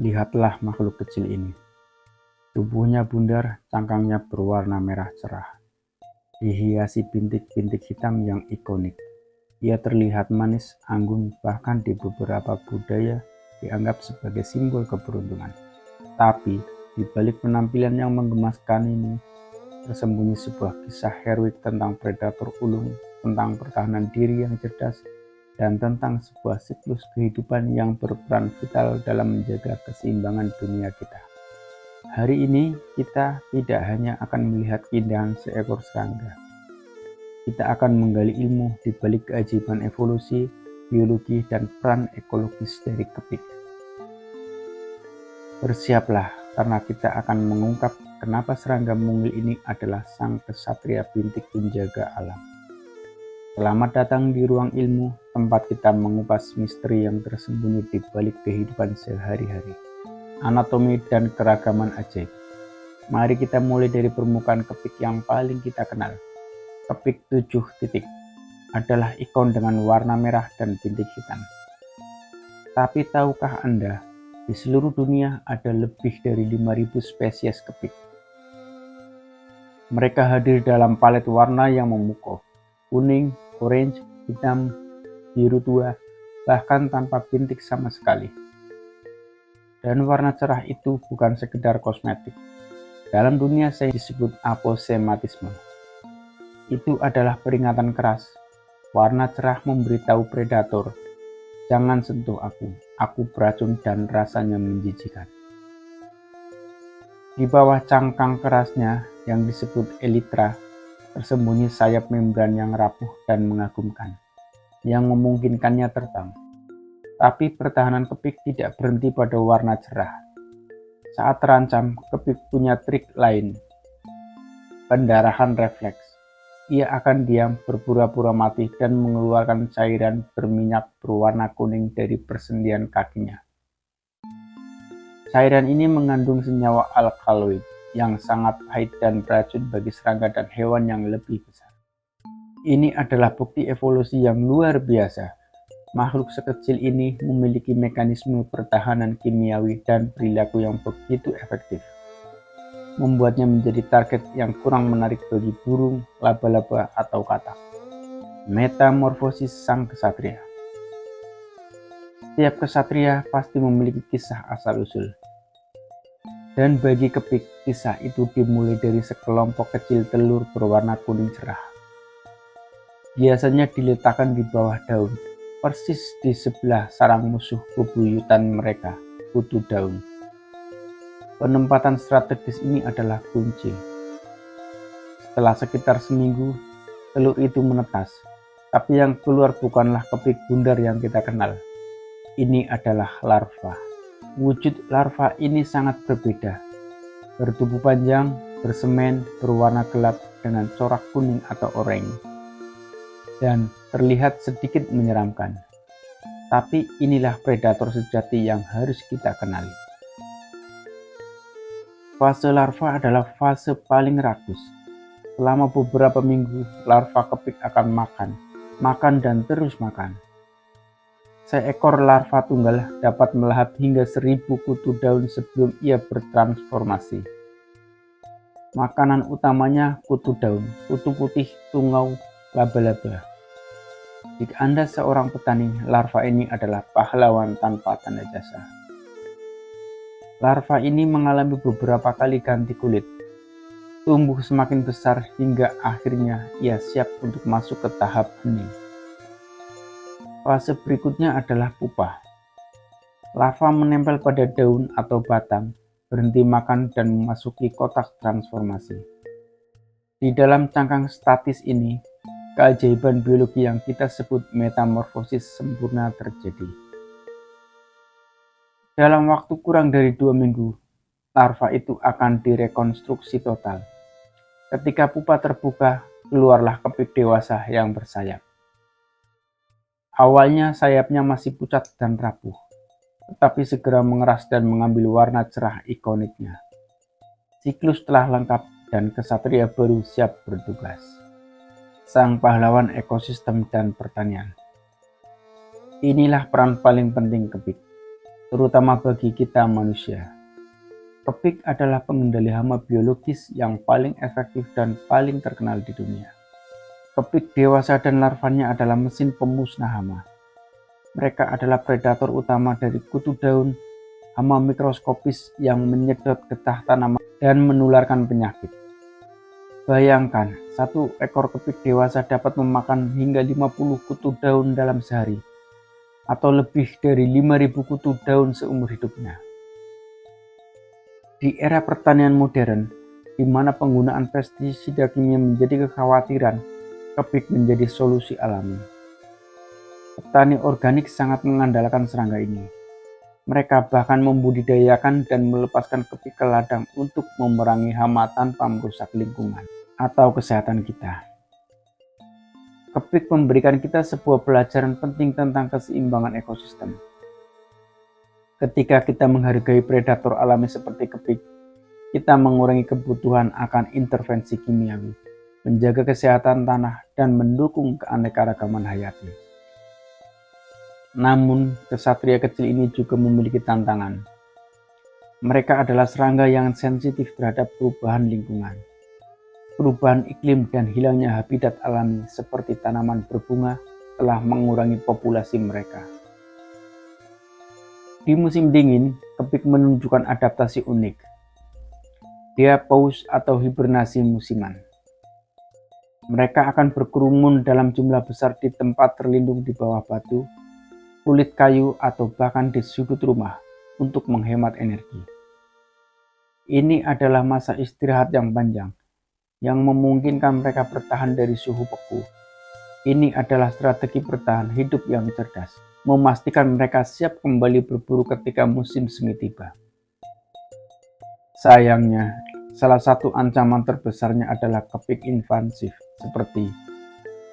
Lihatlah makhluk kecil ini. Tubuhnya bundar, cangkangnya berwarna merah cerah, dihiasi bintik-bintik hitam yang ikonik. Ia terlihat manis, anggun, bahkan di beberapa budaya dianggap sebagai simbol keberuntungan. Tapi, di balik penampilan yang menggemaskan ini, tersembunyi sebuah kisah heroik tentang predator ulung, tentang pertahanan diri yang cerdas, dan tentang sebuah siklus kehidupan yang berperan vital dalam menjaga keseimbangan dunia kita. Hari ini kita tidak hanya akan melihat keindahan seekor serangga. Kita akan menggali ilmu di balik keajaiban evolusi, biologi, dan peran ekologis dari kepik. Bersiaplah karena kita akan mengungkap kenapa serangga mungil ini adalah sang kesatria bintik penjaga alam. Selamat datang di ruang ilmu, tempat kita mengupas misteri yang tersembunyi di balik kehidupan sehari-hari. Anatomi dan keragaman ajaib. Mari kita mulai dari permukaan kepik yang paling kita kenal. Kepik 7 titik adalah ikon dengan warna merah dan bintik hitam. Tapi tahukah Anda, di seluruh dunia ada lebih dari 5.000 spesies kepik. Mereka hadir dalam palet warna yang memukau, kuning, orange, hitam, biru tua, bahkan tanpa bintik sama sekali. Dan warna cerah itu bukan sekedar kosmetik. Dalam dunia sains disebut aposematisme. Itu adalah peringatan keras. Warna cerah memberitahu predator, jangan sentuh aku beracun dan rasanya menjijikan. Di bawah cangkang kerasnya yang disebut elytra, tersembunyi sayap membran yang rapuh dan mengagumkan, yang memungkinkannya terbang. Tapi pertahanan kepik tidak berhenti pada warna cerah. Saat terancam, kepik punya trik lain. Pendarahan refleks. Ia akan diam, berpura-pura mati, dan mengeluarkan cairan berminyak berwarna kuning dari persendian kakinya. Cairan ini mengandung senyawa alkaloid yang sangat pahit dan beracun bagi serangga dan hewan yang lebih besar. Ini adalah bukti evolusi yang luar biasa. Makhluk sekecil ini memiliki mekanisme pertahanan kimiawi dan perilaku yang begitu efektif, membuatnya menjadi target yang kurang menarik bagi burung, laba-laba, atau katak. Metamorfosis sang kesatria. Setiap kesatria pasti memiliki kisah asal-usul. Dan bagi kepik, kisah itu dimulai dari sekelompok kecil telur berwarna kuning cerah. Biasanya diletakkan di bawah daun, persis di sebelah sarang musuh bebuyutan mereka, kutu daun. Penempatan strategis ini adalah kunci. Setelah sekitar seminggu, telur itu menetas, tapi yang keluar bukanlah kepik bundar yang kita kenal. Ini adalah larva. Wujud larva ini sangat berbeda. Bertubuh panjang, bersemen, berwarna gelap dengan corak kuning atau oranye, dan terlihat sedikit menyeramkan. Tapi inilah predator sejati yang harus kita kenali. Fase larva adalah fase paling rakus. Selama beberapa minggu, larva kepik akan makan dan terus makan. Seekor larva tunggal dapat melahap hingga 1.000 kutu daun sebelum ia bertransformasi. Makanan utamanya kutu daun, kutu putih, tungau, laba-laba. Jika Anda seorang petani, larva ini adalah pahlawan tanpa tanda jasa. Larva ini mengalami beberapa kali ganti kulit, tumbuh semakin besar hingga akhirnya ia siap untuk masuk ke tahap hening. Fase berikutnya adalah pupa. Larva menempel pada daun atau batang, berhenti makan dan memasuki kotak transformasi. Di dalam cangkang statis ini, keajaiban biologi yang kita sebut metamorfosis sempurna terjadi. Dalam waktu kurang dari 2 minggu, larva itu akan direkonstruksi total. Ketika pupa terbuka, keluarlah kepik dewasa yang bersayap. Awalnya sayapnya masih pucat dan rapuh, tetapi segera mengeras dan mengambil warna cerah ikoniknya. Siklus telah lengkap dan kesatria baru siap bertugas. Sang pahlawan ekosistem dan pertanian. Inilah peran paling penting kepik. terutama bagi kita manusia. Kepik adalah pengendali hama biologis yang paling efektif dan paling terkenal di dunia. Kepik dewasa dan larvanya adalah mesin pemusnah hama. Mereka adalah predator utama dari kutu daun, hama mikroskopis yang menyedot getah tanaman dan menularkan penyakit. Bayangkan, satu ekor kepik dewasa dapat memakan hingga 50 kutu daun dalam sehari, atau lebih dari 5.000 kutu daun seumur hidupnya. Di era pertanian modern, di mana penggunaan pestisida kimia menjadi kekhawatiran, kepik menjadi solusi alami. Petani organik sangat mengandalkan serangga ini. Mereka bahkan membudidayakan dan melepaskan kepik ke ladang untuk memerangi hama tanpa merusak lingkungan atau kesehatan kita. Kepik memberikan kita sebuah pelajaran penting tentang keseimbangan ekosistem. Ketika kita menghargai predator alami seperti kepik, kita mengurangi kebutuhan akan intervensi kimiawi, menjaga kesehatan tanah, dan mendukung keanekaragaman hayati. Namun, kesatria kecil ini juga memiliki tantangan. Mereka adalah serangga yang sensitif terhadap perubahan lingkungan, perubahan iklim, dan hilangnya habitat alami seperti tanaman berbunga telah mengurangi populasi mereka. Di musim dingin, kepik menunjukkan adaptasi unik. Dia paus atau hibernasi musiman. Mereka akan berkerumun dalam jumlah besar di tempat terlindung di bawah batu, kulit kayu, atau bahkan di sudut rumah untuk menghemat energi. Ini adalah masa istirahat yang panjang, yang memungkinkan mereka bertahan dari suhu beku. Ini adalah strategi bertahan hidup yang cerdas, memastikan mereka siap kembali berburu ketika musim semi tiba. Sayangnya, salah satu ancaman terbesarnya adalah kepik invasif seperti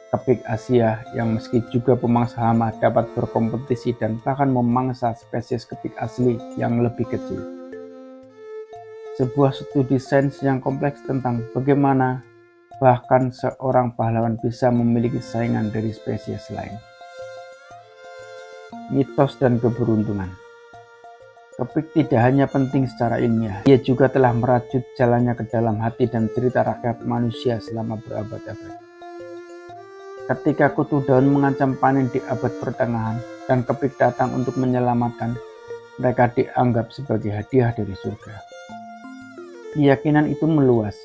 kepik Asia yang meski juga pemangsa hama dapat berkompetisi dan bahkan memangsa spesies kepik asli yang lebih kecil. Sebuah studi sains yang kompleks tentang bagaimana bahkan seorang pahlawan bisa memiliki saingan dari spesies lain. Mitos dan keberuntungan. Kepik tidak hanya penting secara ilmiah, ia juga telah merajut jalannya ke dalam hati dan cerita rakyat manusia selama berabad-abad. Ketika kutu daun mengancam panen di abad pertengahan dan kepik datang untuk menyelamatkan, mereka dianggap sebagai hadiah dari surga. Keyakinan itu meluas.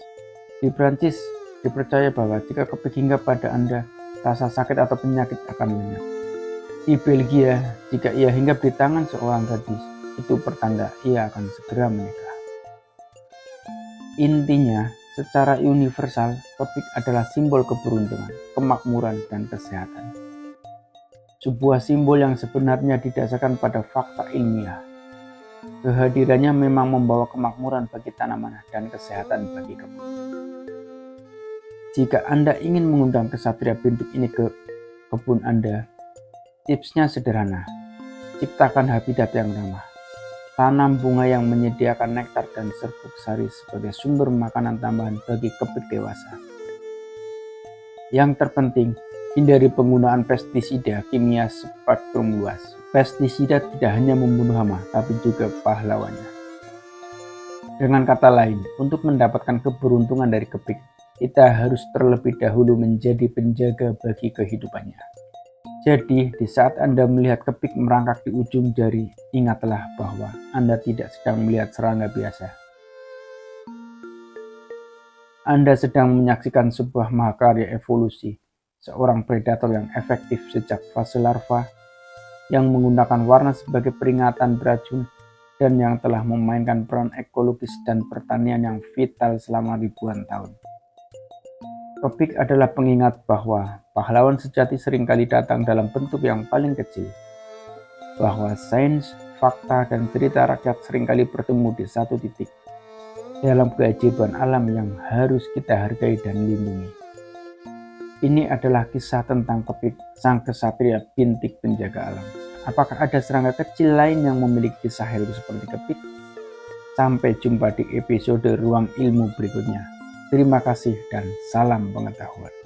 Di Prancis, dipercaya bahwa jika kepik hinggap pada Anda, rasa sakit atau penyakit akan lenyap. Di Belgia, jika ia hinggap di tangan seorang gadis, itu pertanda ia akan segera menikah. Intinya, secara universal, kepik adalah simbol keberuntungan, kemakmuran, dan kesehatan. Sebuah simbol yang sebenarnya didasarkan pada fakta ilmiah. Kehadirannya memang membawa kemakmuran bagi tanaman dan kesehatan bagi kebun. Jika Anda ingin mengundang kesatria bintik ini ke kebun Anda, tipsnya sederhana. Ciptakan habitat yang ramah. Tanam bunga yang menyediakan nektar dan serbuk sari sebagai sumber makanan tambahan bagi kepik dewasa. Yang terpenting, hindari penggunaan pestisida kimia spektrum luas. Pestisida tidak hanya membunuh hama, tapi juga pahlawannya. Dengan kata lain, untuk mendapatkan keberuntungan dari kepik, kita harus terlebih dahulu menjadi penjaga bagi kehidupannya. Jadi, di saat Anda melihat kepik merangkak di ujung jari, ingatlah bahwa Anda tidak sedang melihat serangga biasa. Anda sedang menyaksikan sebuah mahakarya evolusi, seorang predator yang efektif sejak fase larva, yang menggunakan warna sebagai peringatan beracun, dan yang telah memainkan peran ekologis dan pertanian yang vital selama ribuan tahun. Kepik adalah pengingat bahwa pahlawan sejati seringkali datang dalam bentuk yang paling kecil, bahwa sains, fakta, dan cerita rakyat seringkali bertemu di satu titik, dalam keajaiban alam yang harus kita hargai dan lindungi. Ini adalah kisah tentang kepik, sang kesatria bintik penjaga alam. Apakah ada serangga kecil lain yang memiliki kisah heroik seperti kepik? Sampai jumpa di episode Ruang Ilmu berikutnya. Terima kasih dan salam pengetahuan.